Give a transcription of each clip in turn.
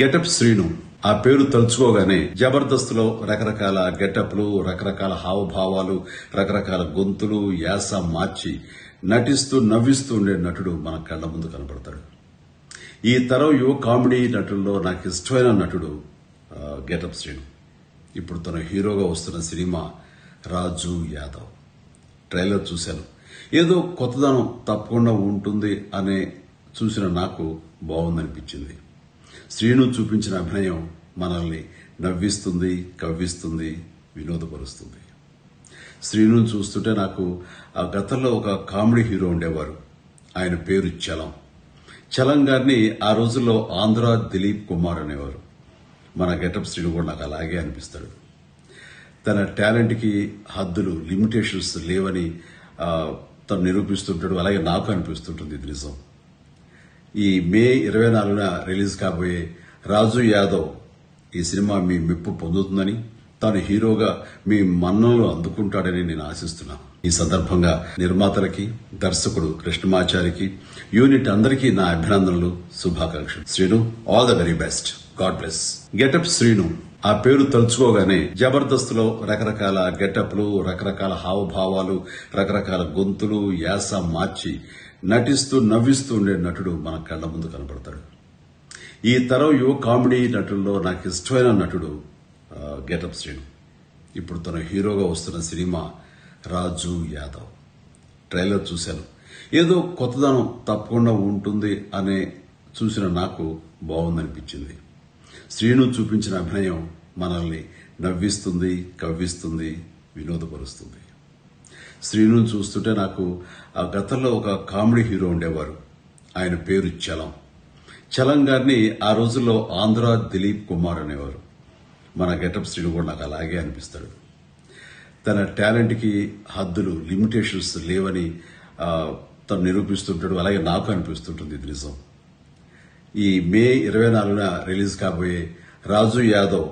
Getup Srinu ఆ పేరు తలుచుకోగానే జబర్దస్త్లో రకరకాల గెటప్లు, రకరకాల హావభావాలు, రకరకాల గొంతులు, యాస మార్చి నటిస్తూ నవ్విస్తూ ఉండే నటుడు మన కళ్ల ముందు కనబడతాడు. ఈ తరం యువ కామెడీ నటుల్లో నాకు ఇష్టమైన నటుడు గెటప్ శ్రీను. ఇప్పుడు తన హీరోగా వస్తున్న సినిమా రాజు యాదవ్. ట్రైలర్ చూశాను. ఏదో కొత్తదనం తప్పకుండా ఉంటుంది అనే చూసిన నాకు బాగుందనిపించింది. శ్రీను చూపించిన అభినయం మనల్ని నవ్విస్తుంది, కవ్విస్తుంది, వినోదపరుస్తుంది. శ్రీను చూస్తుంటే నాకు ఆ గతంలో ఒక కామెడీ హీరో ఉండేవారు. ఆయన పేరు చలం. చలం గారిని ఆ రోజుల్లో ఆంధ్ర దిలీప్ కుమార్ అనేవారు. మన గెటప్ శ్రీను కూడా నాకు అలాగే అనిపిస్తాడు. తన టాలెంట్కి హద్దులు, లిమిటేషన్స్ లేవని తను నిరూపిస్తుంటాడు. అలాగే నాకు అనిపిస్తుంటుంది. ఇది నిజం. ఈ మే 24న రిలీజ్ కాబోయే రాజు యాదవ్ ఈ సినిమా మీ మెప్పు పొందుతుందని, తాను హీరోగా మీ మన్ననలు అందుకుంటాడని నేను ఆశిస్తున్నాను. ఈ సందర్భంగా నిర్మాతలకి, దర్శకుడు కృష్ణమాచారికి, యూనిట్ అందరికీ నా అభినందనలు, శుభాకాంక్షలు. Srinu, all the very best. God bless. Getup Srinu ఆ పేరు తలుచుకోగానే జబర్దస్త్లో రకరకాల గెటప్లు, రకరకాల హావభావాలు, రకరకాల గొంతులు, యాస మార్చి నటిస్తూ నవ్విస్తూ ఉండే నటుడు మన కళ్ల ముందు కనబడతాడు. ఈ తరం యువ కామెడీ నటుల్లో నాకు ఇష్టమైన నటుడు గెటప్ శ్రీను. ఇప్పుడు తన హీరోగా వస్తున్న సినిమా రాజు యాదవ్. ట్రైలర్ చూశాను. ఏదో కొత్తదనం తప్పకుండా ఉంటుంది అనే చూసిన నాకు బాగుందనిపించింది. శ్రీను చూపించిన అభినయం మనల్ని నవ్విస్తుంది, కవ్విస్తుంది, వినోదపరుస్తుంది. శ్రీను చూస్తుంటే నాకు ఆ గతంలో ఒక కామెడీ హీరో ఉండేవారు. ఆయన పేరు చలం. చలం గారిని ఆ రోజుల్లో ఆంధ్ర దిలీప్ కుమార్ అనేవారు. మన గెటప్ శ్రీను కూడా నాకు అలాగే అనిపిస్తాడు. తన టాలెంట్కి హద్దులు, లిమిటేషన్స్ లేవని తను నిరూపిస్తుంటాడు. అలాగే నాకు అనిపిస్తుంటుంది. ఇది నిజం. ఈ మే 24న రిలీజ్ కాబోయే రాజు యాదవ్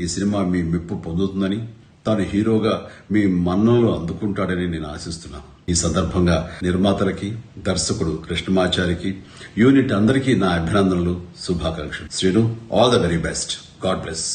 ఈ సినిమా మీ మెప్పు పొందుతుందని, తాను హీరోగా మీ మన్ననలు అందుకుంటాడని నేను ఆశిస్తున్నాను. ఈ సందర్భంగా నిర్మాతలకి, దర్శకుడు కృష్ణమాచారికి, యూనిట్ అందరికీ నా అభినందనలు, శుభాకాంక్షలు. Srinu, all the very best. God bless.